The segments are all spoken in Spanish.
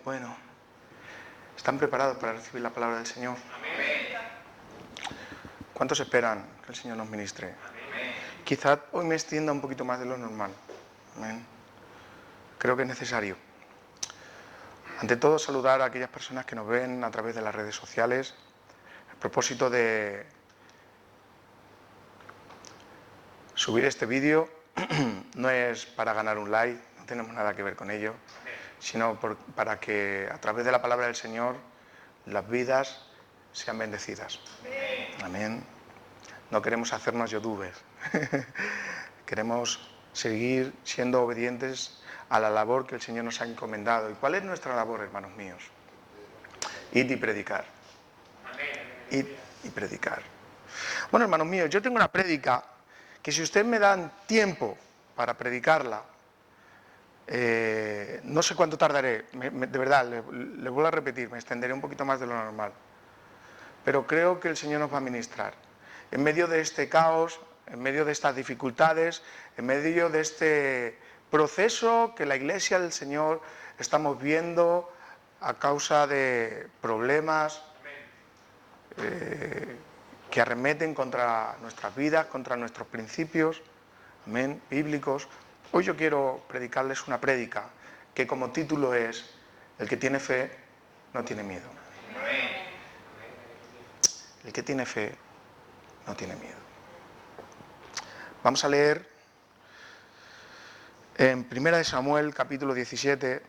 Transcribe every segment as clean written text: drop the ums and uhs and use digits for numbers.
Bueno, ¿están preparados para recibir la palabra del Señor? Amén. ¿Cuántos esperan que el Señor nos ministre? Amén. Quizá hoy me extienda un poquito más de lo normal. Amén. Creo que es necesario. Ante todo, saludar a aquellas personas que nos ven a través de las redes sociales. El propósito de subir este vídeo no es para ganar un like, no tenemos nada que ver con ello, sino para que a través de la palabra del Señor las vidas sean bendecidas. Amén. No queremos hacernos youtubers. Queremos seguir siendo obedientes a la labor que el Señor nos ha encomendado. ¿Y cuál es nuestra labor, hermanos míos? Id y predicar. Id y predicar. Bueno, hermanos míos, yo tengo una prédica que si ustedes me dan tiempo para predicarla, no sé cuánto tardaré, de verdad, le vuelvo a repetir, me extenderé un poquito más de lo normal. Pero creo que el Señor nos va a ministrar. En medio de este caos, en medio de estas dificultades, en medio de este proceso que la Iglesia del Señor estamos viendo a causa de problemas que arremeten contra nuestras vidas, contra nuestros principios, amén, bíblicos. Hoy yo quiero predicarles una prédica que como título es: el que tiene fe no tiene miedo. El que tiene fe no tiene miedo. Vamos a leer en 1 Samuel capítulo 17,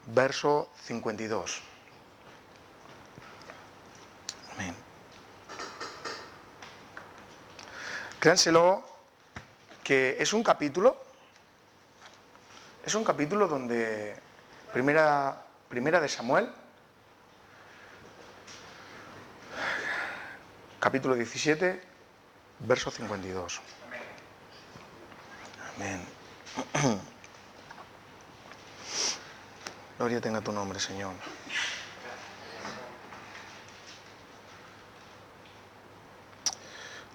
verso 52. Amén. Créanselo que es un capítulo donde primera de Samuel, capítulo 17, verso 52. Amén. Gloria tenga tu nombre, Señor.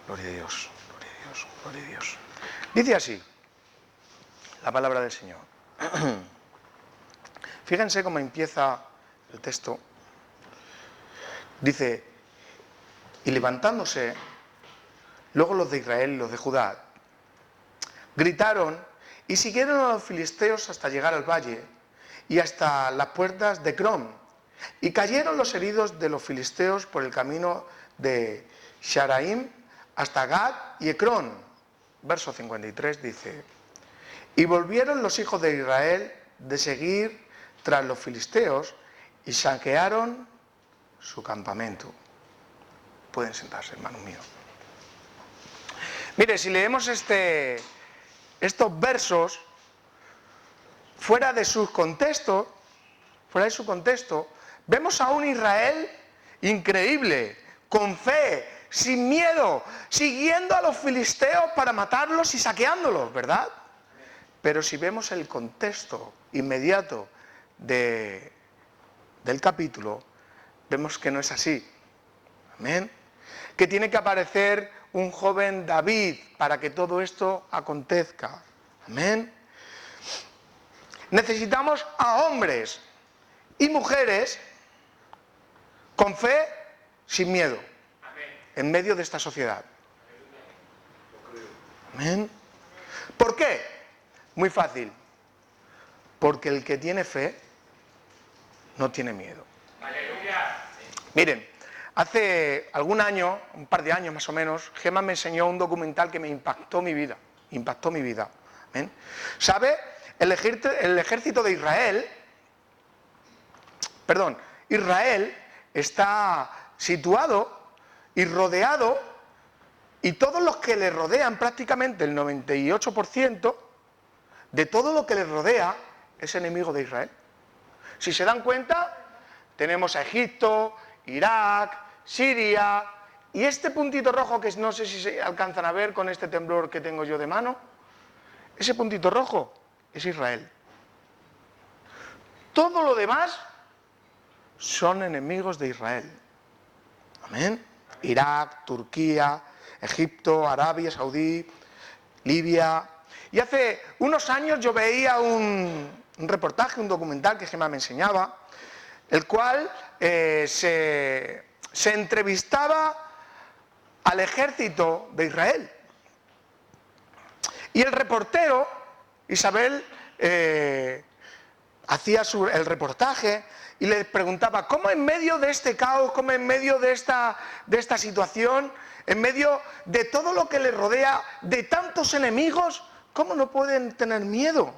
Gloria a Dios, gloria a Dios, gloria a Dios. Dice así la palabra del Señor. Fíjense cómo empieza el texto. Dice: y levantándose, luego los de Israel y los de Judá gritaron y siguieron a los filisteos hasta llegar al valle y hasta las puertas de Crom. Y cayeron los heridos de los filisteos por el camino de Sharaim hasta Gad y Ecrón. Verso 53 dice: y volvieron los hijos de Israel de seguir tras los filisteos y saquearon su campamento. Pueden sentarse, hermanos míos. Mire, si leemos estos versos fuera de su contexto, vemos a un Israel increíble, con fe, sin miedo, siguiendo a los filisteos para matarlos y saqueándolos, ¿verdad? Pero si vemos el contexto inmediato del capítulo, vemos que no es así. Amén. Que tiene que aparecer un joven David para que todo esto acontezca. Amén. Necesitamos a hombres y mujeres con fe, sin miedo, en medio de esta sociedad. Amén. ¿Por qué? Muy fácil. Porque el que tiene fe no tiene miedo. Aleluya. Miren, hace algún año, un par de años más o menos, Gemma me enseñó un documental que me impactó mi vida. ¿Amén? ¿Sabe? El ejército de Israel, Israel está situado y rodeado, y todos los que le rodean, prácticamente el 98% de todo lo que le rodea es enemigo de Israel. Si se dan cuenta, tenemos a Egipto, Irak, Siria, y este puntito rojo que no sé si se alcanzan a ver con este temblor que tengo yo de mano, ese puntito rojo es Israel. Todo lo demás son enemigos de Israel. Amén. Irak, Turquía, Egipto, Arabia Saudí, Libia. Y hace unos años yo veía un reportaje, un documental que Gemma me enseñaba, el cual se entrevistaba al ejército de Israel. Y el reportero, Isabel, hacía el reportaje y le preguntaba, ¿cómo en medio de este caos, cómo en medio de esta situación, en medio de todo lo que le rodea, de tantos enemigos, cómo no pueden tener miedo?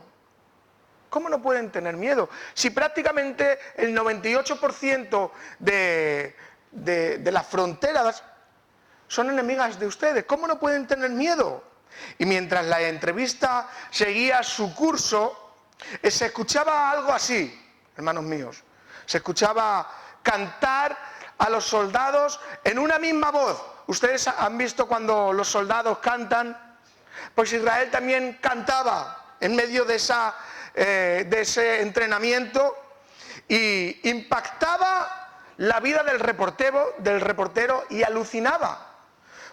¿Cómo no pueden tener miedo? Si prácticamente el 98% de las fronteras son enemigas de ustedes, ¿cómo no pueden tener miedo? Y mientras la entrevista seguía su curso, se escuchaba algo así, hermanos míos. Se escuchaba cantar a los soldados en una misma voz. ¿Ustedes han visto cuando los soldados cantan? Pues Israel también cantaba en medio de ese entrenamiento y impactaba la vida del reportero y alucinaba,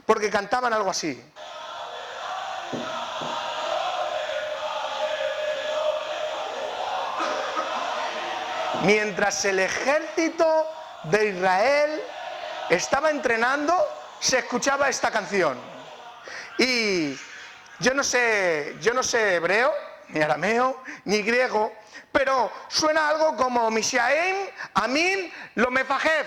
porque cantaban algo así. Mientras el ejército de Israel estaba entrenando, se escuchaba esta canción. Y yo no sé hebreo, ni arameo, ni griego, pero suena algo como Mishaim, Amin, lo mefajev.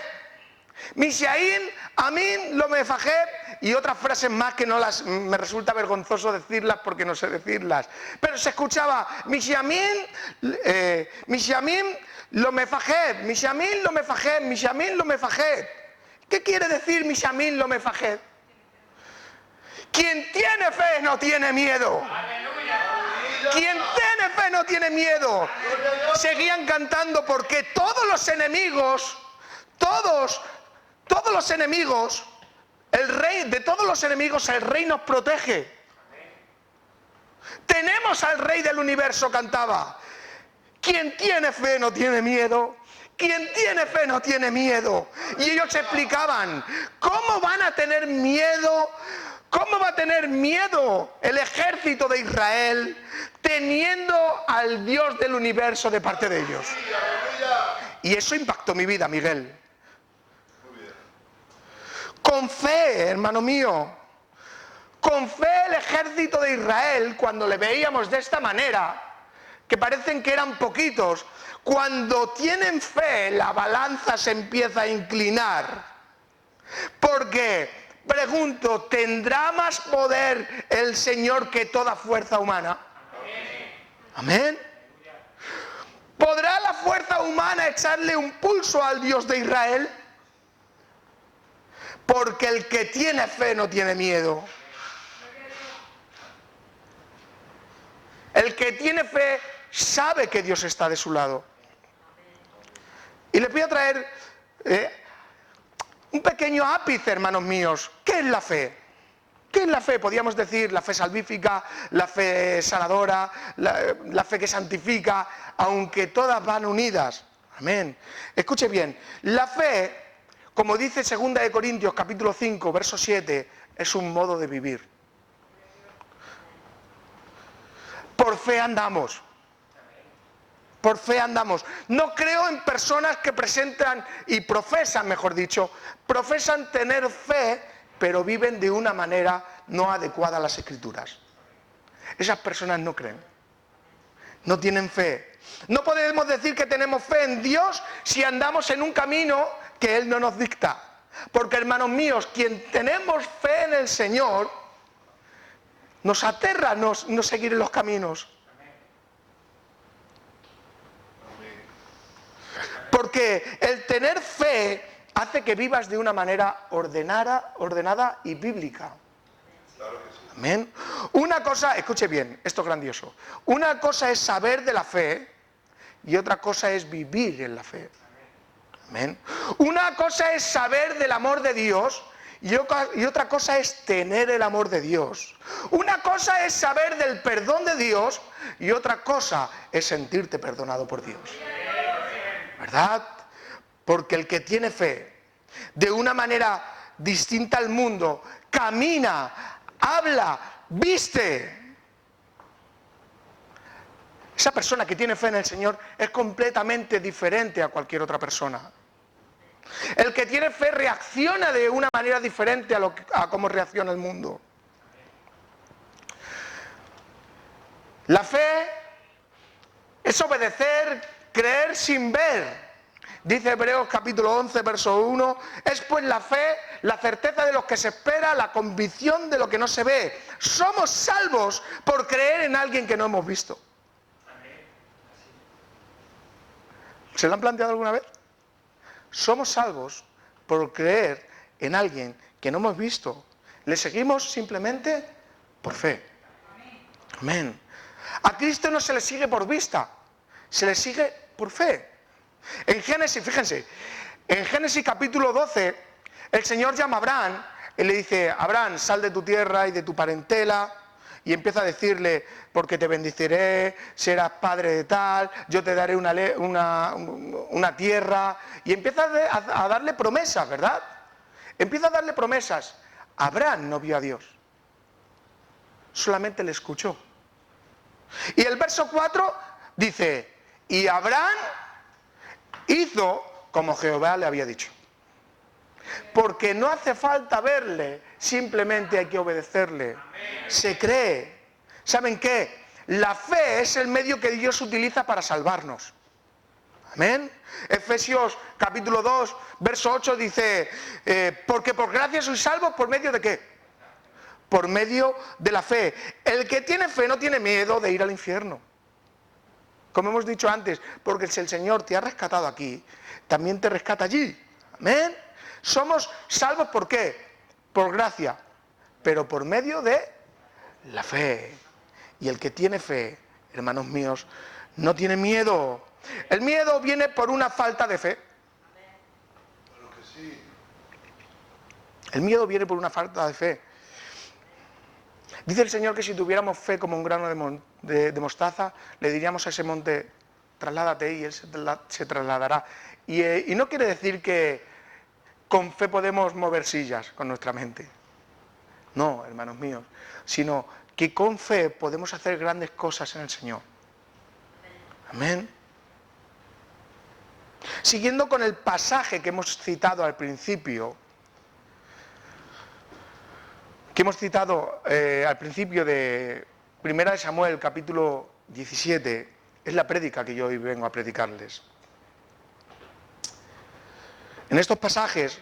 Mishaim, Amin, lo mefajev, y otras frases más que me resulta vergonzoso decirlas porque no sé decirlas. Pero se escuchaba Mishamim, lo mefajev, Mishamim, lo mefajev, Mishamim, lo mefajev. ¿Qué quiere decir Mishamim, lo mefajev? Quien tiene fe no tiene miedo. Quien tiene fe no tiene miedo. Seguían cantando porque todos los enemigos, de todos los enemigos el Rey nos protege. Tenemos al Rey del universo, cantaba. Quien tiene fe no tiene miedo. Quien tiene fe no tiene miedo. Y ellos se explicaban, ¿cómo van a tener miedo? ¿Cómo va a tener miedo el ejército de Israel teniendo al Dios del universo de parte de ellos? Y eso impactó mi vida, Miguel. Con fe, hermano mío, con fe el ejército de Israel, cuando le veíamos de esta manera, que parecen que eran poquitos, cuando tienen fe la balanza se empieza a inclinar. Porque, pregunto, ¿tendrá más poder el Señor que toda fuerza humana? Amén. ¿Podrá la fuerza humana echarle un pulso al Dios de Israel? Porque el que tiene fe no tiene miedo. El que tiene fe sabe que Dios está de su lado. Y les voy a traer un pequeño ápice, hermanos míos. ¿Qué es la fe? ¿Qué es la fe? Podríamos decir la fe salvífica, la fe sanadora, la fe que santifica, aunque todas van unidas. Amén. Escuche bien, la fe, como dice 2 de Corintios capítulo 5, verso 7, es un modo de vivir. Por fe andamos. Por fe andamos. No creo en personas que presentan y profesan, mejor dicho, profesan tener fe, pero viven de una manera no adecuada a las Escrituras. Esas personas no creen. No tienen fe. No podemos decir que tenemos fe en Dios si andamos en un camino que Él no nos dicta. Porque, hermanos míos, quien tenemos fe en el Señor, nos aterra no seguir en los caminos. Porque el tener fe hace que vivas de una manera ordenada y bíblica. Amén. Una cosa, escuche bien, esto es grandioso. Una cosa es saber de la fe y otra cosa es vivir en la fe. Amén. Una cosa es saber del amor de Dios y otra cosa es tener el amor de Dios. Una cosa es saber del perdón de Dios y otra cosa es sentirte perdonado por Dios. ¿Verdad? Porque el que tiene fe de una manera distinta al mundo, camina, habla, viste Esa persona que tiene fe en el Señor es completamente diferente a cualquier otra persona. El que tiene fe reacciona de una manera diferente a cómo reacciona el mundo. La fe es obedecer, creer sin ver. Dice Hebreos capítulo 11, verso 1, es pues la fe, la certeza de lo que se espera, la convicción de lo que no se ve. Somos salvos por creer en alguien que no hemos visto. ¿Se lo han planteado alguna vez? Somos salvos por creer en alguien que no hemos visto. Le seguimos simplemente por fe. Amén. A Cristo no se le sigue por vista, se le sigue por fe. En Génesis, fíjense, en Génesis capítulo 12, el Señor llama a Abraham y le dice: Abraham, sal de tu tierra y de tu parentela. Y empieza a decirle: porque te bendeciré, serás padre de tal, yo te daré una tierra. Y empieza a darle promesas, ¿verdad? Empieza a darle promesas. Abraham no vio a Dios, solamente le escuchó. Y el verso 4 dice: y Abraham hizo como Jehová le había dicho. Porque no hace falta verle, simplemente hay que obedecerle. Se cree. ¿Saben qué? La fe es el medio que Dios utiliza para salvarnos. Amén. Efesios capítulo 2, verso 8 dice: porque por gracia sois salvos, ¿por medio de qué? Por medio de la fe. El que tiene fe no tiene miedo de ir al infierno. Como hemos dicho antes, porque si el Señor te ha rescatado aquí, también te rescata allí. Amén. Somos salvos ¿por qué? Por gracia, pero por medio de la fe. Y el que tiene fe, hermanos míos, no tiene miedo. El miedo viene por una falta de fe. El miedo viene por una falta de fe. Dice el Señor que si tuviéramos fe como un grano de mostaza, le diríamos a ese monte: trasládate, y él se trasladará. Y no quiere decir que con fe podemos mover sillas con nuestra mente. No, hermanos míos, sino que con fe podemos hacer grandes cosas en el Señor. Amén. Siguiendo con el pasaje que hemos citado al principio, de 1 Samuel capítulo 17, es la prédica que yo hoy vengo a predicarles. En estos pasajes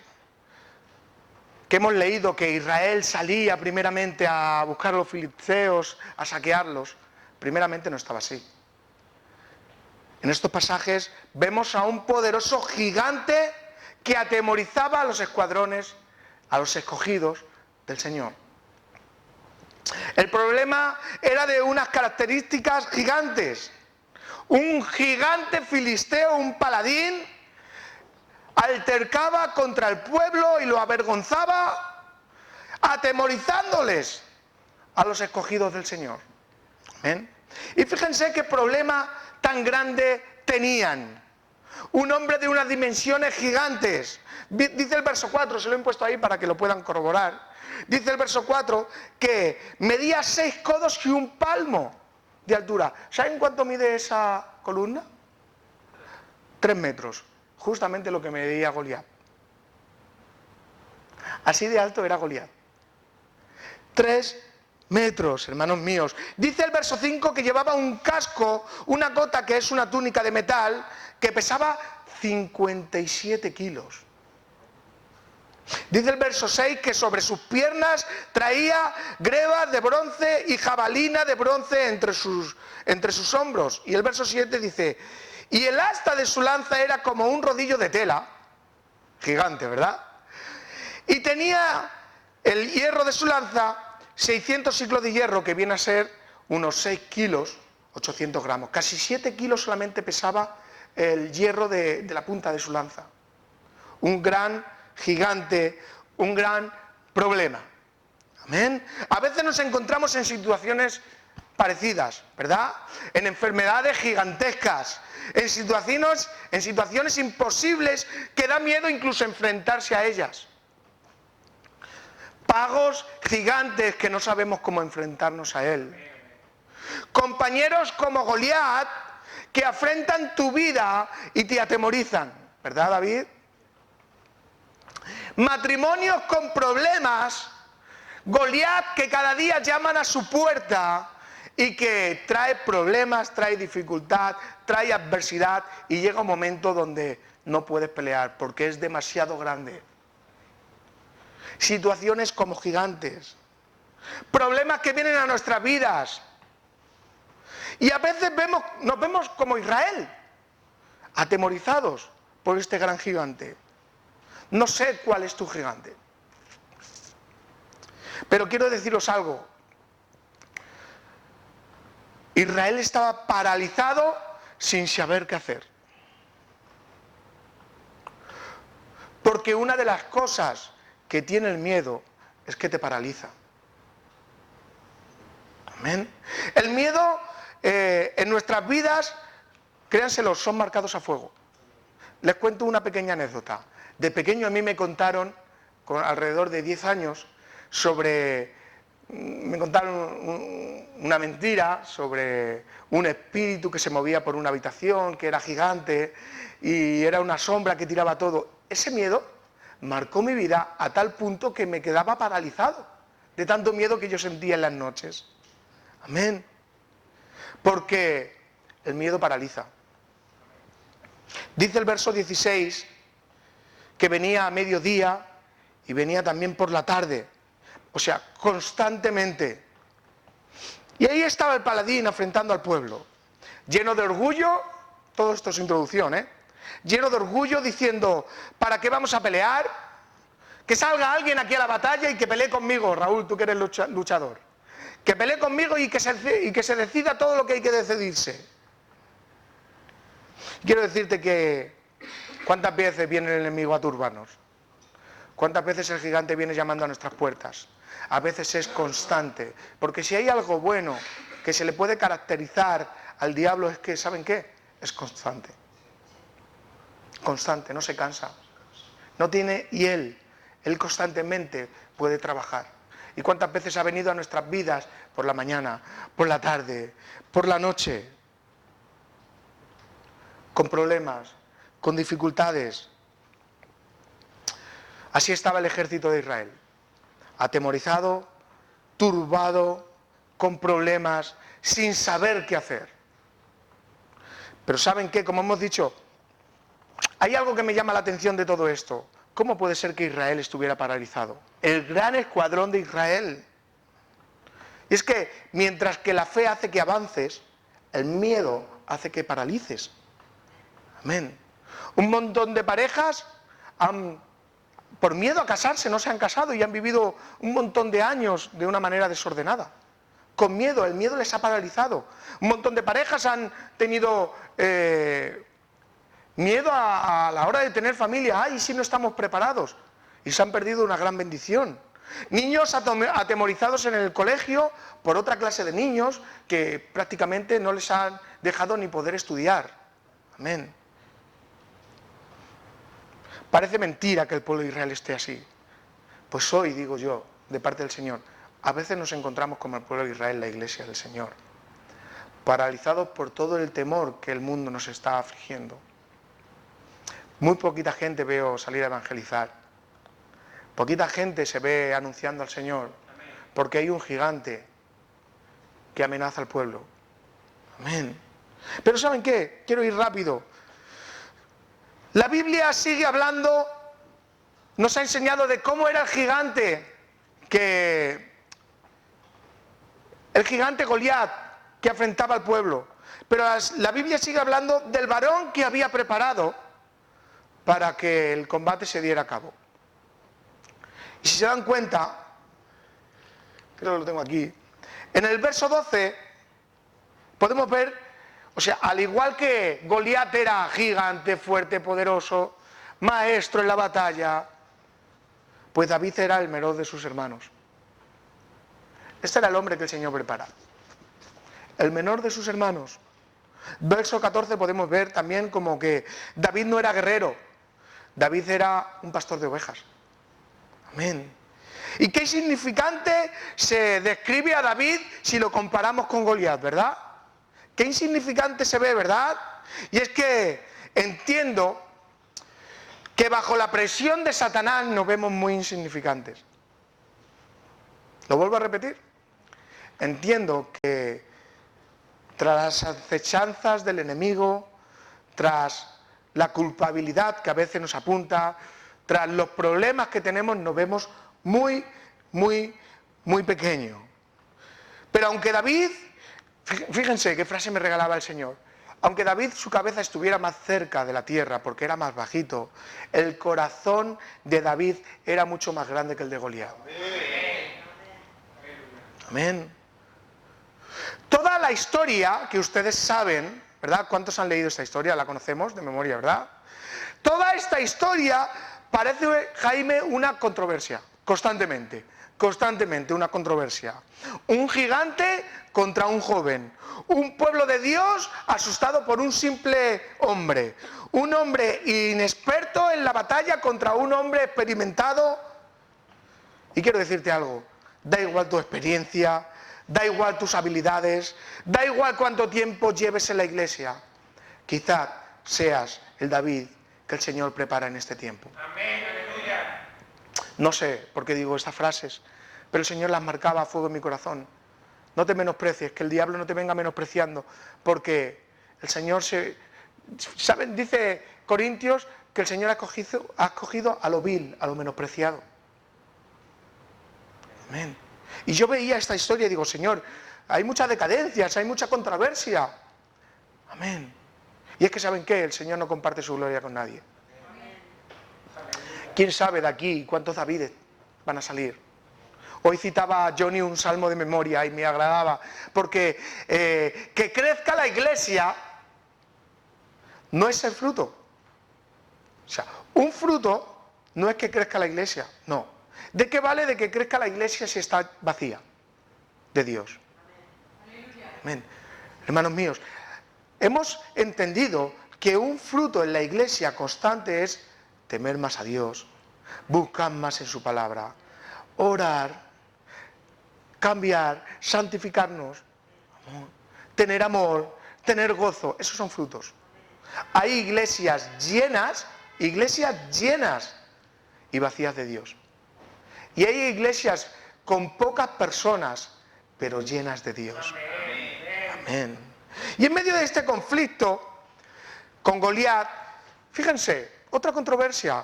que hemos leído que Israel salía primeramente a buscar a los filisteos, a saquearlos, primeramente no estaba así. En estos pasajes vemos a un poderoso gigante que atemorizaba a los escuadrones, a los escogidos del Señor. El problema era de unas características gigantes. Un gigante filisteo, un paladín, altercaba contra el pueblo y lo avergonzaba, atemorizándoles a los escogidos del Señor. ¿Amén? Y fíjense qué problema tan grande tenían. Un hombre de unas dimensiones gigantes. Dice el verso 4, se lo he puesto ahí para que lo puedan corroborar. Dice el verso 4 que medía 6 codos y 1 palmo de altura. ¿Saben cuánto mide esa columna? 3 metros. Justamente lo que medía Goliat. Así de alto era Goliat. 3 metros, hermanos míos. Dice el verso 5 que llevaba un casco, una cota que es una túnica de metal, que pesaba 57 kilos. Dice el verso 6 que sobre sus piernas traía grebas de bronce y jabalina de bronce entre sus hombros. Y el verso 7 dice: y el asta de su lanza era como un rodillo de tela, gigante, ¿verdad? Y tenía el hierro de su lanza 600 siclos de hierro, que viene a ser unos 6 kilos, 800 gramos. Casi 7 kilos solamente pesaba el hierro de la punta de su lanza. Un gran gigante, un gran problema. Amén. A veces nos encontramos en situaciones parecidas, ¿verdad? En enfermedades gigantescas, en situaciones imposibles que da miedo incluso enfrentarse a ellas. Pagos gigantes que no sabemos cómo enfrentarnos a él. Compañeros como Goliat que afrentan tu vida y te atemorizan. ¿Verdad, David? Matrimonios con problemas. Goliat que cada día llaman a su puerta y que trae problemas, trae dificultad, trae adversidad y llega un momento donde no puedes pelear porque es demasiado grande. Situaciones como gigantes. Problemas que vienen a nuestras vidas. Y a veces nos vemos como Israel, atemorizados por este gran gigante. No sé cuál es tu gigante. Pero quiero deciros algo. Israel estaba paralizado sin saber qué hacer. Porque una de las cosas que tiene el miedo es que te paraliza. Amén. El miedo en nuestras vidas, créanselo, son marcados a fuego. Les cuento una pequeña anécdota. De pequeño a mí me contaron, con alrededor de 10 años, me contaron una mentira sobre un espíritu que se movía por una habitación, que era gigante, y era una sombra que tiraba todo. Ese miedo marcó mi vida a tal punto que me quedaba paralizado, de tanto miedo que yo sentía en las noches. Amén. Porque el miedo paraliza. Dice el verso 16 que venía a mediodía y venía también por la tarde. O sea, constantemente. Y ahí estaba el paladín afrentando al pueblo, lleno de orgullo, todo esto es introducción, lleno de orgullo diciendo, ¿para qué vamos a pelear? Que salga alguien aquí a la batalla y que pelee conmigo, Raúl, tú que eres luchador. Que pelee conmigo y que se decida todo lo que hay que decidirse. Quiero decirte que ¿cuántas veces viene el enemigo a turbarnos? ¿Cuántas veces el gigante viene llamando a nuestras puertas? A veces es constante, porque si hay algo bueno que se le puede caracterizar al diablo es que, ¿saben qué? Es constante. Constante, no se cansa. No tiene, y él constantemente puede trabajar. ¿Y cuántas veces ha venido a nuestras vidas por la mañana, por la tarde, por la noche? Con problemas, con dificultades. Así estaba el ejército de Israel, atemorizado, turbado, con problemas, sin saber qué hacer. Pero ¿saben qué? Como hemos dicho, hay algo que me llama la atención de todo esto. ¿Cómo puede ser que Israel estuviera paralizado? El gran escuadrón de Israel. Y es que mientras que la fe hace que avances, el miedo hace que paralices. Amén. Un montón de parejas por miedo a casarse no se han casado y han vivido un montón de años de una manera desordenada. Con miedo, el miedo les ha paralizado. Un montón de parejas han tenido miedo a la hora de tener familia. ¡Ay, si no estamos preparados! Y se han perdido una gran bendición. Niños atemorizados en el colegio por otra clase de niños que prácticamente no les han dejado ni poder estudiar. Amén. Parece mentira que el pueblo de Israel esté así. Pues hoy, digo yo, de parte del Señor, a veces nos encontramos como el pueblo de Israel, la iglesia del Señor, paralizados por todo el temor que el mundo nos está afligiendo. Muy poquita gente veo salir a evangelizar. Poquita gente se ve anunciando al Señor, porque hay un gigante que amenaza al pueblo. Amén. Pero ¿saben qué? Quiero ir rápido. La Biblia sigue hablando, nos ha enseñado de cómo era el gigante Goliat, que afrentaba al pueblo. Pero la Biblia sigue hablando del varón que había preparado para que el combate se diera a cabo. Y si se dan cuenta, creo que lo tengo aquí, en el verso 12 podemos ver, o sea, al igual que Goliat era gigante, fuerte, poderoso, maestro en la batalla, pues David era el menor de sus hermanos. Este era el hombre que el Señor prepara. El menor de sus hermanos. Verso 14 podemos ver también como que David no era guerrero. David era un pastor de ovejas. Amén. Y qué insignificante se describe a David si lo comparamos con Goliat, ¿verdad? Qué insignificante se ve, ¿verdad? Y es que entiendo que bajo la presión de Satanás nos vemos muy insignificantes. Lo vuelvo a repetir. Entiendo que tras las acechanzas del enemigo, tras la culpabilidad que a veces nos apunta, tras los problemas que tenemos, nos vemos muy pequeños. Pero aunque David, fíjense qué frase me regalaba el Señor, aunque David su cabeza estuviera más cerca de la tierra porque era más bajito, el corazón de David era mucho más grande que el de Goliat. Amén. Toda la historia que ustedes saben, ¿verdad? ¿Cuántos han leído esta historia? La conocemos de memoria, ¿verdad? Toda esta historia parece, Jaime, una controversia, constantemente una controversia. Un gigante contra un joven, un pueblo de Dios asustado por un simple hombre, un hombre inexperto en la batalla contra un hombre experimentado. Y quiero decirte algo, da igual tu experiencia, da igual tus habilidades, da igual cuánto tiempo lleves en la iglesia, quizás seas el David que el Señor prepara en este tiempo. Amén, aleluya. No sé por qué digo estas frases, pero el Señor las marcaba a fuego en mi corazón. No te menosprecies, que el diablo no te venga menospreciando, porque el Señor ¿saben? Dice Corintios que el Señor ha escogido a lo vil, a lo menospreciado. Amén. Y yo veía esta historia y digo, Señor, hay muchas decadencias, hay mucha controversia. Amén. Y es que ¿saben qué? El Señor no comparte su gloria con nadie. ¿Quién sabe de aquí cuántos Davides van a salir? Hoy citaba a Johnny un salmo de memoria y me agradaba, porque que crezca la iglesia no es el fruto. O sea, un fruto no es que crezca la iglesia, no. ¿De qué vale de que crezca la iglesia si está vacía de Dios? Amén. Hermanos míos, hemos entendido que un fruto en la iglesia constante es temer más a Dios, buscar más en su palabra, orar, cambiar, santificarnos, tener amor, tener gozo. Esos son frutos. Hay iglesias llenas y vacías de Dios. Y hay iglesias con pocas personas, pero llenas de Dios. Amén. Y en medio de este conflicto con Goliat, fíjense, otra controversia.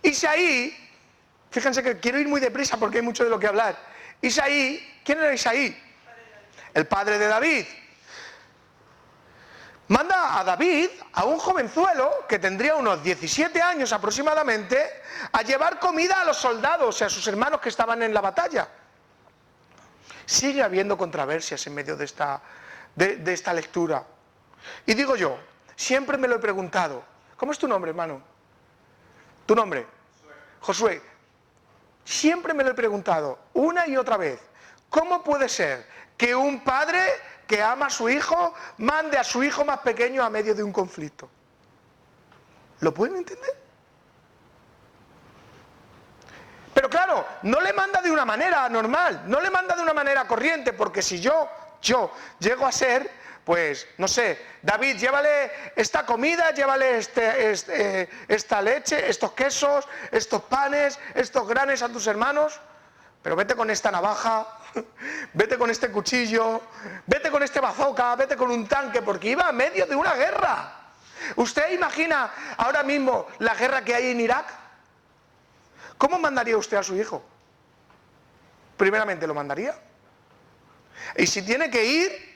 Isaí, fíjense que quiero ir muy deprisa porque hay mucho de lo que hablar. Isaí, ¿quién era Isaí? El padre de David. Manda a David, a un jovenzuelo que tendría unos 17 años aproximadamente, a llevar comida a los soldados y a sus hermanos que estaban en la batalla. Sigue habiendo controversias en medio de esta lectura. Y digo yo, siempre me lo he preguntado, ¿cómo es tu nombre, hermano? ¿Tu nombre? Josué. Siempre me lo he preguntado, una y otra vez, ¿cómo puede ser que un padre que ama a su hijo mande a su hijo más pequeño a medio de un conflicto? ¿Lo pueden entender? Pero claro, no le manda de una manera normal, no le manda de una manera corriente, porque si yo llego a ser, pues, no sé, David, llévale esta comida, llévale esta leche, estos quesos, estos panes, estos granes a tus hermanos, pero vete con esta navaja, vete con este cuchillo, vete con este bazooka, vete con un tanque, porque iba a medio de una guerra. ¿Usted imagina ahora mismo la guerra que hay en Irak? ¿Cómo mandaría usted a su hijo? Primeramente, ¿lo mandaría? Y si tiene que ir,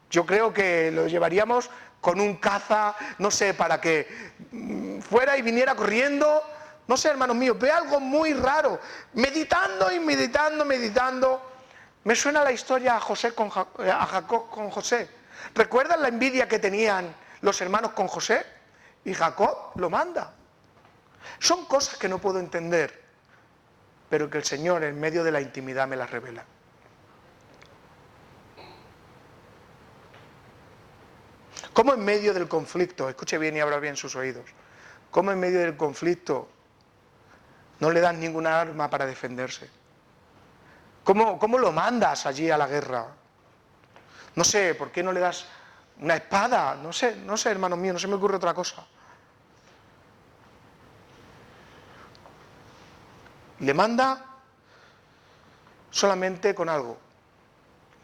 yo creo que lo llevaríamos con un caza, no sé, para que fuera y viniera corriendo. No sé, hermanos míos, ve algo muy raro. Meditando y meditando. Me suena la historia a Jacob con José. ¿Recuerdan la envidia que tenían los hermanos con José? Y Jacob lo manda. Son cosas que no puedo entender, pero que el Señor en medio de la intimidad me las revela. ¿Cómo en medio del conflicto, escuche bien y abra bien sus oídos, cómo en medio del conflicto No le das ninguna arma para defenderse. ¿Cómo lo mandas allí a la guerra? No sé, ¿por qué no le das una espada? No sé, hermanos míos, no se me ocurre otra cosa. Le manda solamente con algo.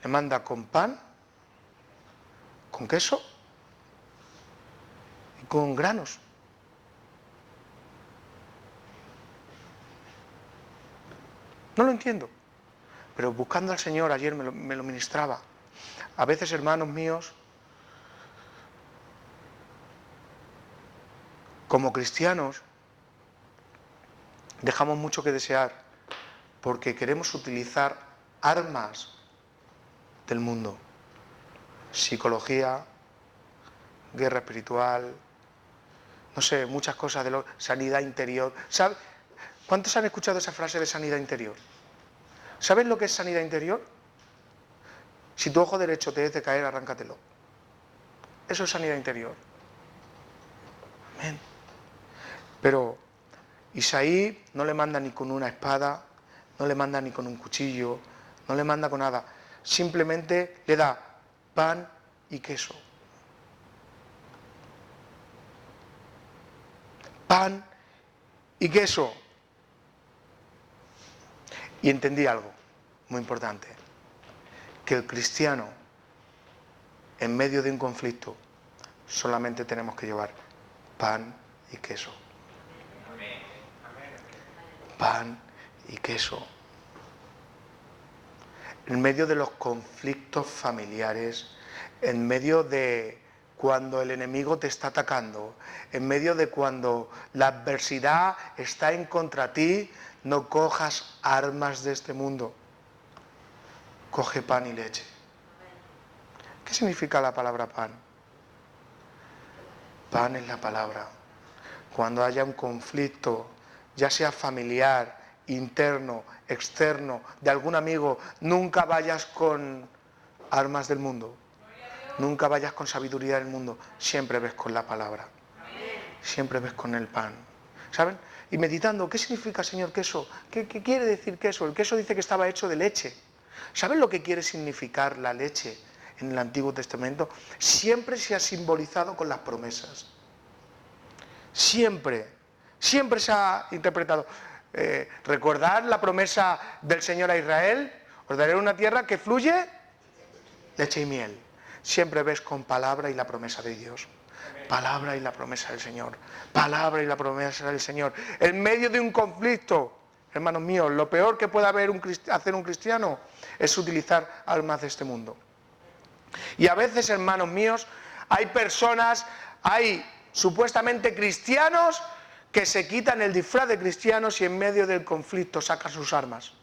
Le manda con pan, con queso y con granos. No lo entiendo. Pero buscando al Señor, ayer me lo ministraba. A veces, hermanos míos, como cristianos, dejamos mucho que desear porque queremos utilizar armas del mundo. Psicología, guerra espiritual, no sé, muchas cosas de sanidad interior. ¿Sabe? ¿Cuántos han escuchado esa frase de sanidad interior? ¿Sabes lo que es sanidad interior? Si tu ojo derecho te es de caer, arráncatelo. Eso es sanidad interior. Amén. Pero Isaí no le manda ni con una espada, no le manda ni con un cuchillo, no le manda con nada. Simplemente le da pan y queso. Pan y queso. Y entendí algo muy importante, que el cristiano, en medio de un conflicto, solamente tenemos que llevar pan y queso. Pan y queso. En medio de los conflictos familiares, en medio de cuando el enemigo te está atacando, en medio de cuando la adversidad está en contra ti, no cojas armas de este mundo. Coge pan y leche. ¿Qué significa la palabra pan? Pan es la palabra. Cuando haya un conflicto, ya sea familiar, interno, externo, de algún amigo, nunca vayas con armas del mundo. Nunca vayas con sabiduría del mundo. Siempre ves con la palabra. Siempre ves con el pan. ¿Saben? Y meditando, ¿qué significa, Señor, queso? ¿Qué quiere decir queso? El queso dice que estaba hecho de leche. ¿Saben lo que quiere significar la leche en el Antiguo Testamento? Siempre se ha simbolizado con las promesas. Siempre se ha interpretado. Recordad la promesa del Señor a Israel: os daré una tierra que fluye leche y miel. Siempre ves con palabra y la promesa de Dios. Palabra y la promesa del Señor. Palabra y la promesa del Señor. En medio de un conflicto, hermanos míos, lo peor que puede hacer un cristiano es utilizar armas de este mundo. Y a veces, hermanos míos, hay personas, hay supuestamente cristianos que se quitan el disfraz de cristianos y en medio del conflicto sacan sus armas.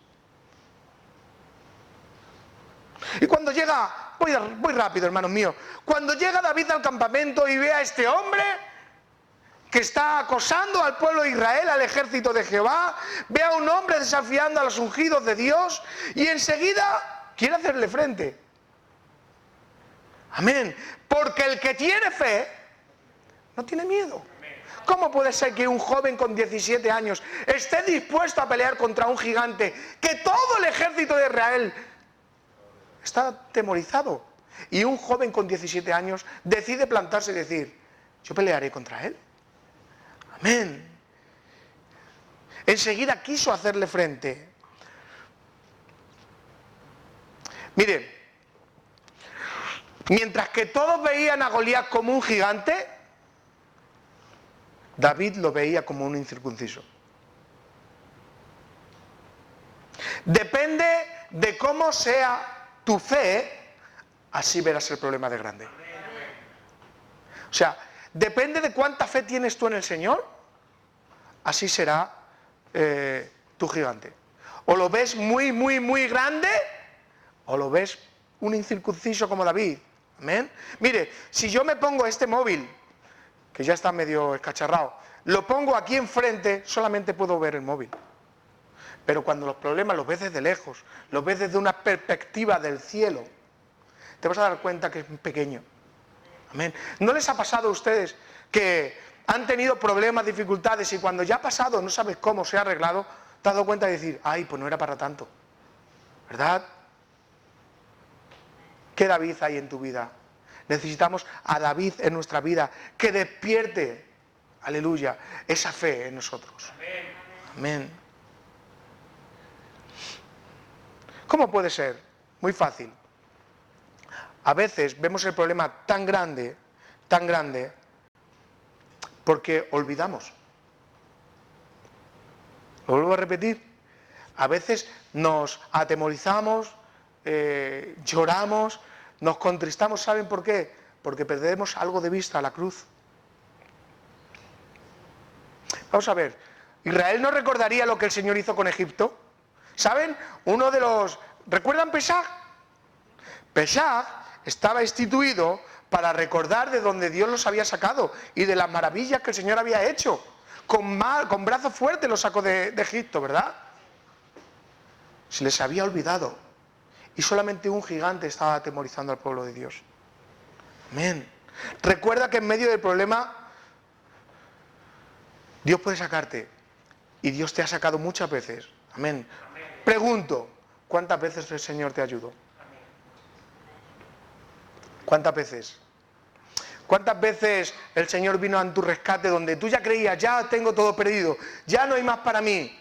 Y cuando llega, voy rápido, hermanos míos, cuando llega David al campamento y ve a este hombre que está acosando al pueblo de Israel, al ejército de Jehová, ve a un hombre desafiando a los ungidos de Dios y enseguida quiere hacerle frente. Amén. Porque el que tiene fe no tiene miedo. ¿Cómo puede ser que un joven con 17 años esté dispuesto a pelear contra un gigante que todo el ejército de Israel está atemorizado? Y un joven con 17 años decide plantarse y decir: yo pelearé contra él. Amén. Enseguida quiso hacerle frente. Mire, mientras que todos veían a Goliat como un gigante, David lo veía como un incircunciso. Depende de cómo sea tu fe, así verás el problema de grande. O sea, depende de cuánta fe tienes tú en el Señor, así será tu gigante. O lo ves muy, muy, muy grande, o lo ves un incircunciso como David. Amén. Mire, si yo me pongo este móvil, que ya está medio escacharrado, lo pongo aquí enfrente, solamente puedo ver el móvil. Pero cuando los problemas los ves desde lejos, los ves desde una perspectiva del cielo, te vas a dar cuenta que es pequeño. Amén. ¿No les ha pasado a ustedes que han tenido problemas, dificultades, y cuando ya ha pasado, no sabes cómo se ha arreglado, te has dado cuenta de decir, ay, pues no era para tanto, ¿verdad? ¿Qué David hay en tu vida? Necesitamos a David en nuestra vida, que despierte, aleluya, esa fe en nosotros. Amén. ¿Cómo puede ser? Muy fácil. A veces vemos el problema tan grande, porque olvidamos. Lo vuelvo a repetir. A veces nos atemorizamos, lloramos, nos contristamos. ¿Saben por qué? Porque perdemos algo de vista, la cruz. Vamos a ver. ¿Israel no recordaría lo que el Señor hizo con Egipto? ¿Saben? ¿Recuerdan Pesaj? Pesaj estaba instituido para recordar de donde Dios los había sacado y de las maravillas que el Señor había hecho. Con brazo fuerte los sacó de Egipto, ¿verdad? Se les había olvidado. Y solamente un gigante estaba atemorizando al pueblo de Dios. Amén. Recuerda que en medio del problema Dios puede sacarte. Y Dios te ha sacado muchas veces. Amén. Pregunto, ¿cuántas veces el Señor te ayudó? ¿Cuántas veces? ¿Cuántas veces el Señor vino a tu rescate donde tú ya creías, ya tengo todo perdido, ya no hay más para mí,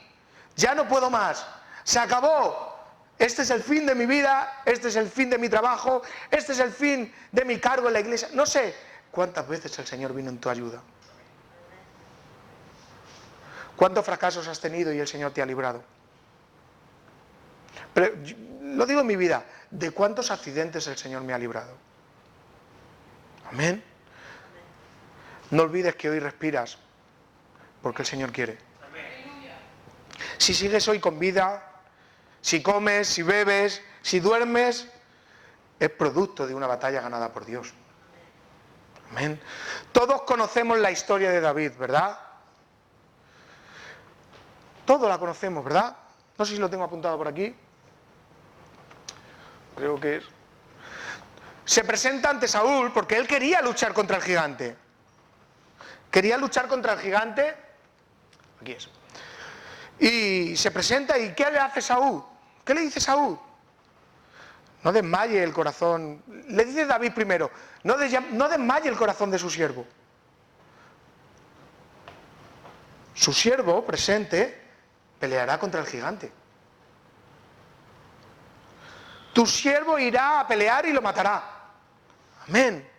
ya no puedo más, se acabó, este es el fin de mi vida, este es el fin de mi trabajo, este es el fin de mi cargo en la iglesia? No sé cuántas veces el Señor vino en tu ayuda. ¿Cuántos fracasos has tenido y el Señor te ha librado? Pero lo digo en mi vida, ¿de cuántos accidentes el Señor me ha librado? Amén. No olvides que hoy respiras, porque el Señor quiere. Si sigues hoy con vida, si comes, si bebes, si duermes, es producto de una batalla ganada por Dios. Amén. Todos conocemos la historia de David, ¿verdad? Todos la conocemos, ¿verdad? No sé si lo tengo apuntado por aquí. Creo que es. Se presenta ante Saúl porque él quería luchar contra el gigante. Quería luchar contra el gigante. Aquí es. Y se presenta, ¿y qué le hace Saúl? ¿Qué le dice Saúl? No desmaye el corazón. Le dice David primero, no desmaye el corazón de su siervo. Su siervo presente peleará contra el gigante. Tu siervo irá a pelear y lo matará. Amén.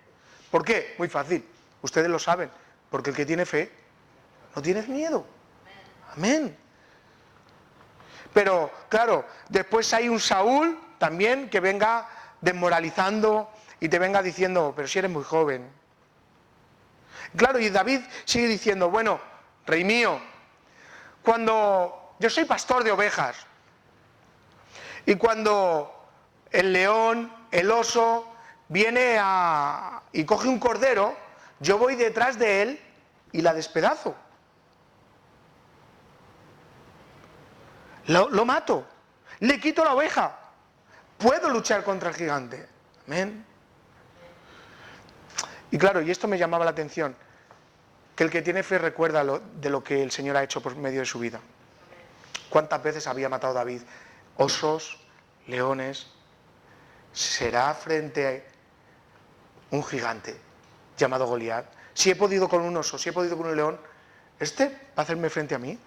¿Por qué? Muy fácil. Ustedes lo saben. Porque el que tiene fe no tiene miedo. Amén. Pero, claro, después hay un Saúl también que venga desmoralizando y te venga diciendo, pero si eres muy joven. Claro, y David sigue diciendo, bueno, rey mío, cuando yo soy pastor de ovejas y cuando el león, el oso, viene y coge un cordero, yo voy detrás de él y la despedazo. Lo mato, le quito la oveja. Puedo luchar contra el gigante. Amén. Y claro, y esto me llamaba la atención, que el que tiene fe recuerda de lo que el Señor ha hecho por medio de su vida. ¿Cuántas veces había matado David? Osos, leones. ¿Será frente a un gigante llamado Goliat? Si he podido con un oso, si he podido con un león, ¿este va a hacerme frente a mí?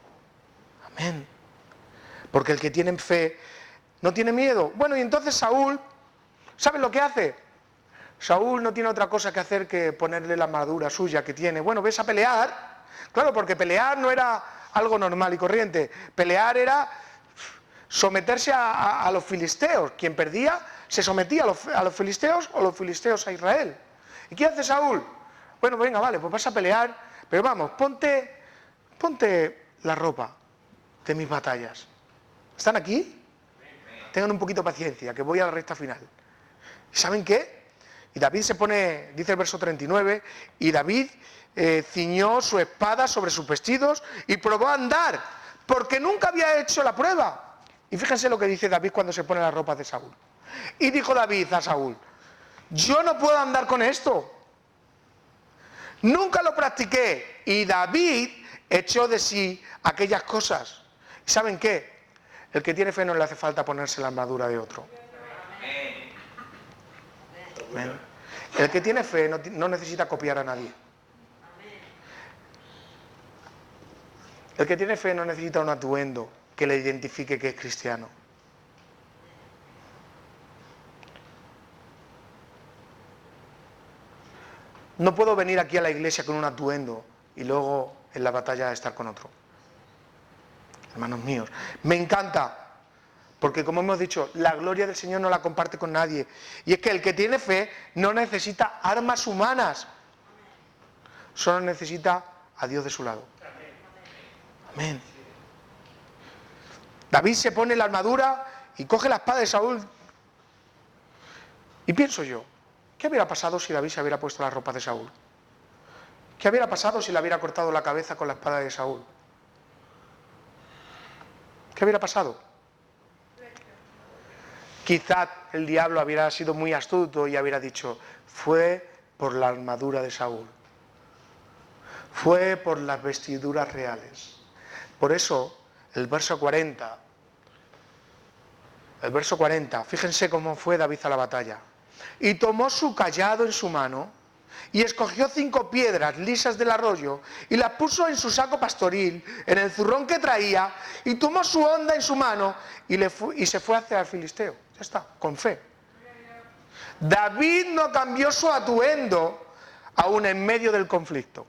Amén. Porque el que tiene fe no tiene miedo. Bueno, y entonces Saúl, ¿sabes lo que hace? Saúl no tiene otra cosa que hacer que ponerle la armadura suya que tiene. Bueno, ves a pelear. Claro, porque pelear no era algo normal y corriente. Pelear era someterse a los filisteos. Quien perdía se sometía a los filisteos o los filisteos a Israel. ¿Y qué hace Saúl? Bueno, venga, vale, pues vas a pelear, pero vamos, ponte la ropa de mis batallas. ¿Están aquí? Tengan un poquito de paciencia, que voy a la recta final. ¿Y saben qué? Y David se pone, dice el verso 39, y David ciñó su espada sobre sus vestidos y probó a andar, porque nunca había hecho la prueba. Y fíjense lo que dice David cuando se pone las ropas de Saúl. Y dijo David a Saúl, yo no puedo andar con esto. Nunca lo practiqué. Y David echó de sí aquellas cosas. ¿Y saben qué? El que tiene fe no le hace falta ponerse la armadura de otro. Amén. El que tiene fe no necesita copiar a nadie. El que tiene fe no necesita un atuendo que le identifique que es cristiano. No puedo venir aquí a la iglesia con un atuendo y luego en la batalla estar con otro. Hermanos míos, me encanta, porque como hemos dicho, la gloria del Señor no la comparte con nadie. Y es que el que tiene fe no necesita armas humanas, solo necesita a Dios de su lado. Amén. David se pone la armadura y coge la espada de Saúl. Y pienso yo, ¿qué hubiera pasado si David se hubiera puesto la ropa de Saúl? ¿Qué hubiera pasado si le hubiera cortado la cabeza con la espada de Saúl? ¿Qué hubiera pasado? Quizás el diablo hubiera sido muy astuto y hubiera dicho, fue por la armadura de Saúl. Fue por las vestiduras reales. Por eso, el verso 40, fíjense cómo fue David a la batalla. Y tomó su cayado en su mano y escogió 5 piedras lisas del arroyo y las puso en su saco pastoril, en el zurrón que traía, y tomó su honda en su mano y se fue hacia el filisteo. Ya está, con fe. David no cambió su atuendo aún en medio del conflicto.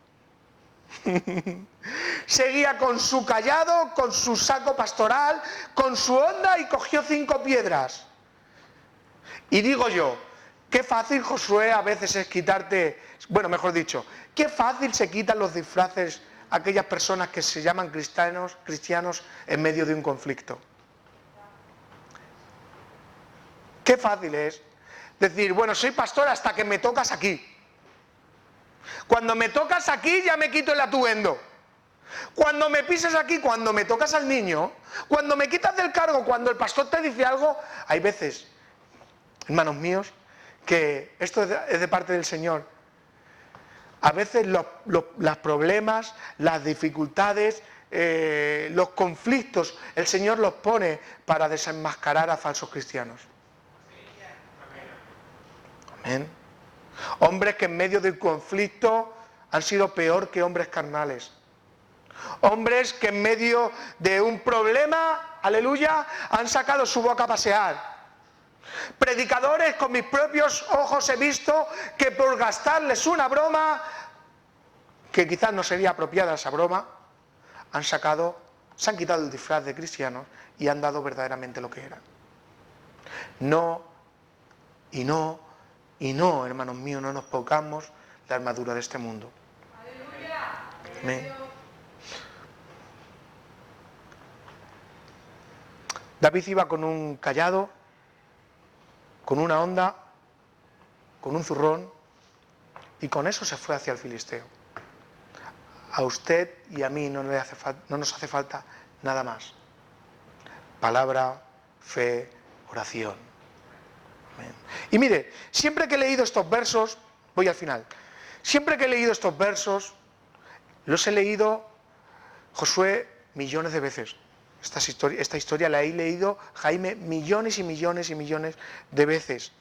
Seguía con su cayado, con su saco pastoral, con su honda y cogió 5 piedras. Y digo yo, qué fácil, Josué, a veces es quitarte, bueno, mejor dicho, qué fácil se quitan los disfraces aquellas personas que se llaman cristianos en medio de un conflicto. Qué fácil es decir, bueno, soy pastor hasta que me tocas aquí. Cuando me tocas aquí ya me quito el atuendo. Cuando me pisas aquí, cuando me tocas al niño, cuando me quitas del cargo, cuando el pastor te dice algo, hay veces, hermanos míos, que esto es de parte del Señor. A veces los problemas, las dificultades, los conflictos, el Señor los pone para desenmascarar a falsos cristianos. Amén. Hombres que en medio del conflicto han sido peor que hombres carnales. Hombres que en medio de un problema, aleluya, han sacado su boca a pasear. Predicadores con mis propios ojos he visto que por gastarles una broma, que quizás no sería apropiada esa broma, se han quitado el disfraz de cristianos y han dado verdaderamente lo que eran. No, hermanos míos, no nos pongamos la armadura de este mundo. Amén. David iba con un cayado, con una honda, con un zurrón, y con eso se fue hacia el filisteo. A usted y a mí no nos hace falta nada más. Palabra, fe, oración. Amén. Y mire, siempre que he leído estos versos, voy al final, siempre que he leído estos versos, los he leído, Josué, millones de veces. Esta historia la he leído, Jaime, millones y millones y millones de veces.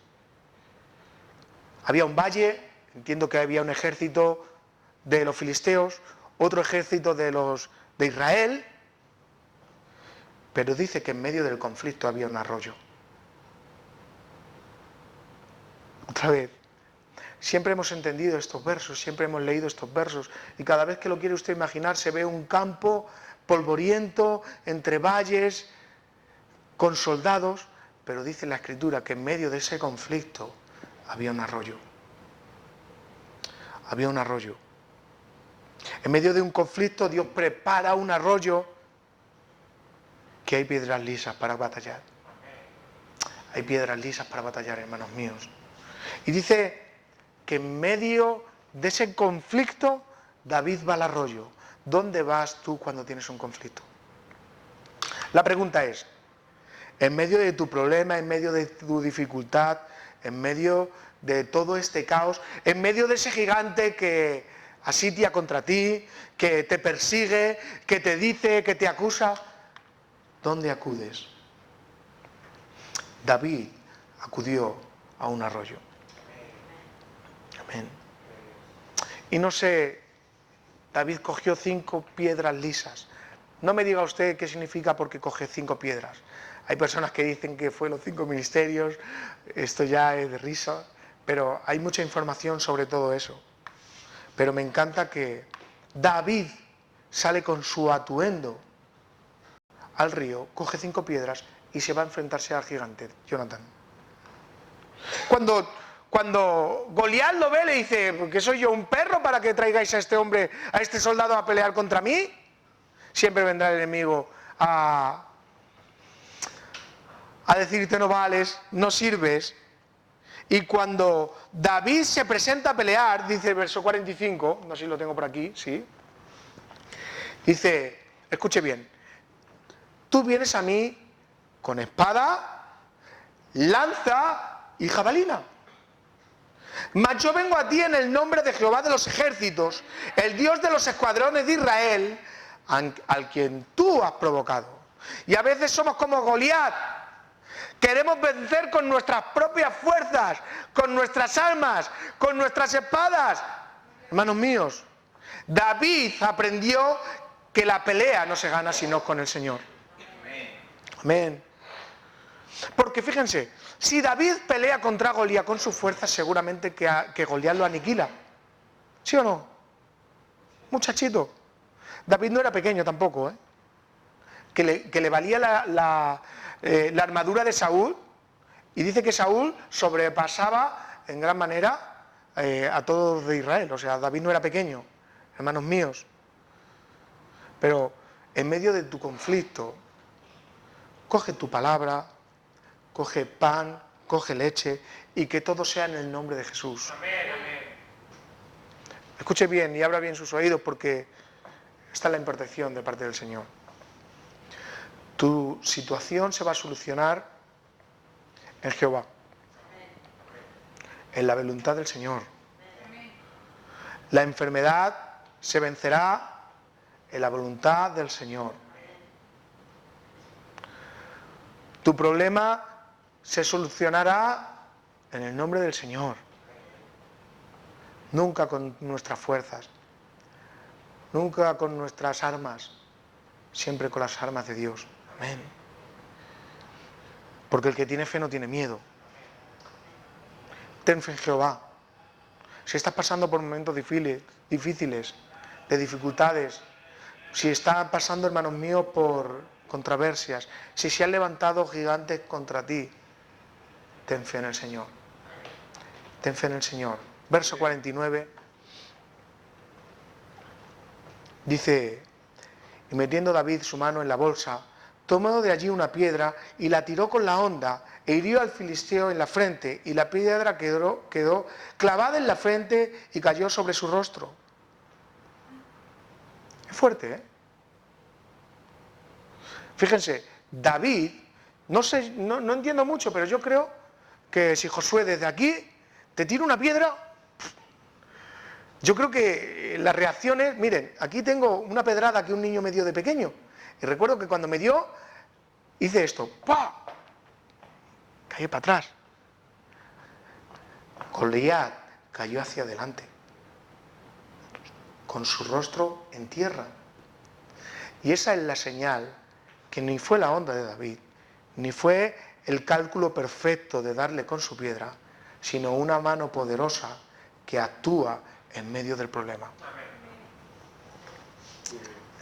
Había un valle, entiendo que había un ejército de los filisteos, otro ejército de Israel, pero dice que en medio del conflicto había un arroyo. Otra vez, siempre hemos entendido estos versos, siempre hemos leído estos versos, y cada vez que lo quiere usted imaginar se ve un campo polvoriento, entre valles, con soldados, pero dice la Escritura que en medio de ese conflicto había un arroyo. Había un arroyo. En medio de un conflicto Dios prepara un arroyo que hay piedras lisas para batallar. Hay piedras lisas para batallar, hermanos míos. Y dice que en medio de ese conflicto David va al arroyo. ¿Dónde vas tú cuando tienes un conflicto? La pregunta es, en medio de tu problema, en medio de tu dificultad, en medio de todo este caos, en medio de ese gigante que asitia contra ti, que te persigue, que te dice, que te acusa, ¿dónde acudes? David acudió a un arroyo. Amén. Y no sé, David cogió 5 piedras lisas. No me diga usted qué significa porque coge 5 piedras. Hay personas que dicen que fue los 5 ministerios, esto ya es de risa, pero hay mucha información sobre todo eso. Pero me encanta que David sale con su atuendo al río, coge 5 piedras y se va a enfrentarse al gigante, Jonathan. Cuando Goliat lo ve, le dice, ¿qué soy yo, un perro para que traigáis a este hombre, a este soldado a pelear contra mí? Siempre vendrá el enemigo a decirte no vales, no sirves. Y cuando David se presenta a pelear, dice el verso 45, no sé si lo tengo por aquí, sí. Dice, escuche bien, tú vienes a mí con espada, lanza y jabalina. Mas yo vengo a ti en el nombre de Jehová de los ejércitos, el Dios de los escuadrones de Israel, al quien tú has provocado. Y a veces somos como Goliat. Queremos vencer con nuestras propias fuerzas, con nuestras armas, con nuestras espadas. Hermanos míos, David aprendió que la pelea no se gana sino con el Señor. Amén. Porque fíjense, si David pelea contra Goliat con sus fuerzas, seguramente que Goliat lo aniquila. ¿Sí o no? Muchachito. David no era pequeño tampoco, ¿eh? Que le valía la armadura de Saúl, y dice que Saúl sobrepasaba en gran manera a todos de Israel. O sea, David no era pequeño, hermanos míos. Pero en medio de tu conflicto, coge tu palabra, coge pan, coge leche, y que todo sea en el nombre de Jesús. Amén, amén. Escuche bien y abra bien sus oídos, porque esta es la impartición de parte del Señor. Tu situación se va a solucionar en Jehová, en la voluntad del Señor. La enfermedad se vencerá en la voluntad del Señor. Tu problema se solucionará en el nombre del Señor. Nunca con nuestras fuerzas, nunca con nuestras armas, siempre con las armas de Dios. Amén. Porque el que tiene fe no tiene miedo. Ten fe en Jehová. Si estás pasando por momentos difíciles, de dificultades, si estás pasando, hermanos míos, por controversias, si se han levantado gigantes contra ti, ten fe en el Señor. Ten fe en el Señor. Verso 49 dice, y metiendo David su mano en la bolsa, tomó de allí una piedra y la tiró con la honda e hirió al filisteo en la frente, y la piedra quedó clavada en la frente y cayó sobre su rostro. Es fuerte, ¿eh? Fíjense, David, no entiendo mucho, pero yo creo que si Josué desde aquí te tira una piedra, yo creo que las reacciones, miren, aquí tengo una pedrada que un niño me dio de pequeño, y recuerdo que cuando me dio, hice esto, ¡pah! Caí para atrás. Goliat cayó hacia adelante, con su rostro en tierra. Y esa es la señal que ni fue la honda de David, ni fue el cálculo perfecto de darle con su piedra, sino una mano poderosa que actúa en medio del problema.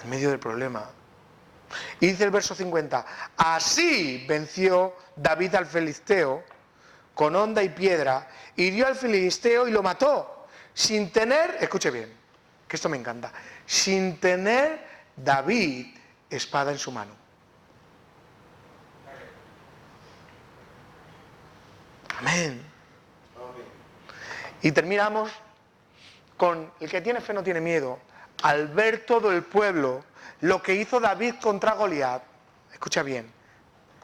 En medio del problema. Y dice el verso 50, así venció David al filisteo con honda y piedra, hirió al filisteo y lo mató, sin tener, escuche bien, que esto me encanta, sin tener David espada en su mano. Amén. Y terminamos con el que tiene fe no tiene miedo. Al ver todo el pueblo lo que hizo David contra Goliat, escucha bien,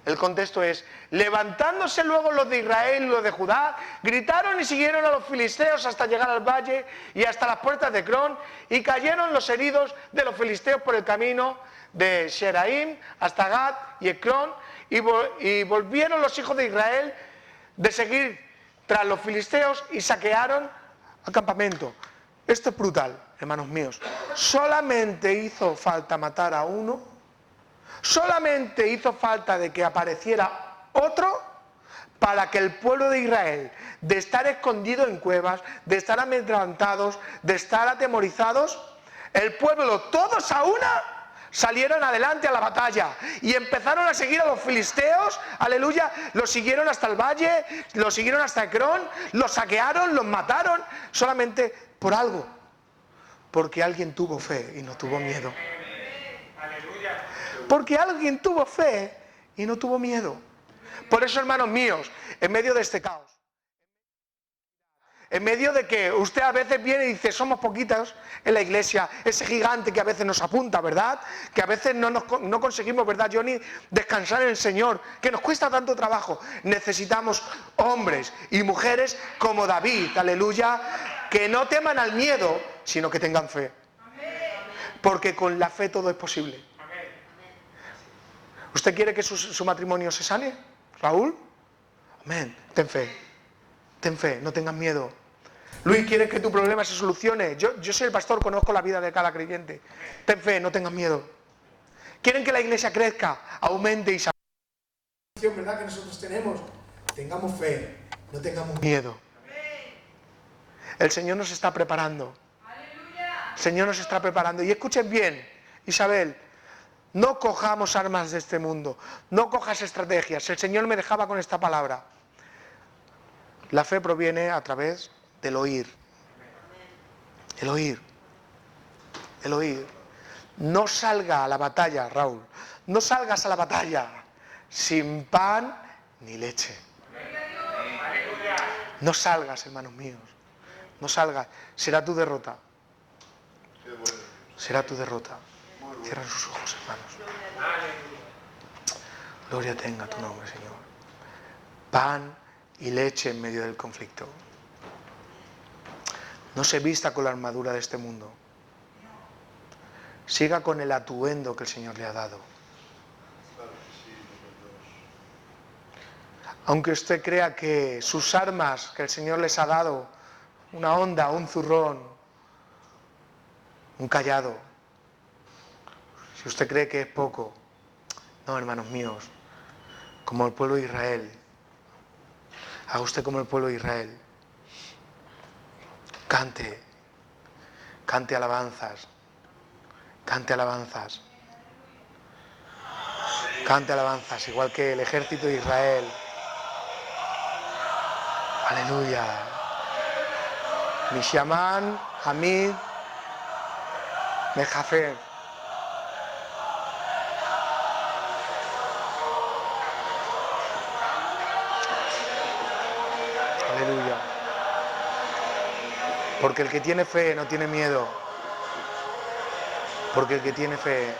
El contexto es: levantándose luego los de Israel y los de Judá, gritaron y siguieron a los filisteos hasta llegar al valle y hasta las puertas de Ecrón, y cayeron los heridos de los filisteos por el camino de Sheraim hasta Gat y Ecrón, y volvieron los hijos de Israel de seguir tras los filisteos y saquearon al campamento. Esto es brutal, hermanos míos. Solamente hizo falta matar a uno. Solamente hizo falta de que apareciera otro para que el pueblo de Israel, de estar escondido en cuevas, de estar amedrentados, de estar atemorizados, el pueblo, todos a una, salieron adelante a la batalla y empezaron a seguir a los filisteos, aleluya, los siguieron hasta el valle, los siguieron hasta Ecrón, los saquearon, los mataron, solamente por algo, porque alguien tuvo fe y no tuvo miedo. Porque alguien tuvo fe y no tuvo miedo. Por eso, hermanos míos, en medio de este caos, en medio de que usted a veces viene y dice, somos poquitos en la iglesia, ese gigante que a veces nos apunta, ¿verdad? Que a veces no conseguimos, ¿verdad, Johnny?, descansar en el Señor, que nos cuesta tanto trabajo. Necesitamos hombres y mujeres como David, aleluya, que no teman al miedo, sino que tengan fe. Porque con la fe todo es posible. ¿Usted quiere que su matrimonio se sane, Raúl? Amén. Ten fe, no tengas miedo. Luis, ¿quieres que tu problema se solucione? Yo soy el pastor, conozco la vida de cada creyente. Ten fe, no tengas miedo. ¿Quieren que la iglesia crezca, aumente y salga? ¿Verdad que nosotros tenemos? Tengamos fe, no tengamos miedo. El Señor nos está preparando. El Señor nos está preparando. Y escuchen bien, Isabel, no cojamos armas de este mundo, no cojas estrategias. El Señor me dejaba con esta palabra. La fe proviene a través del oír. El oír. El oír. No salga a la batalla, Raúl. No salgas a la batalla sin pan ni leche. No salgas, hermanos míos. No salgas. Será tu derrota. Será tu derrota. Cierran sus ojos, hermanos. Gloria tenga tu nombre, Señor. Pan y leche en medio del conflicto. No se vista con la armadura de este mundo. Siga con el atuendo que el Señor le ha dado. Aunque usted crea que sus armas que el Señor les ha dado, una honda, un zurrón, un cayado, si usted cree que es poco, no, hermanos míos, como el pueblo de Israel, haga usted como el pueblo de Israel. Cante alabanzas, cante alabanzas, cante alabanzas, igual que el ejército de Israel. Aleluya. Mishaman, Hamid, Mejafer. Aleluya. Porque el que tiene fe no tiene miedo. Porque el que tiene fe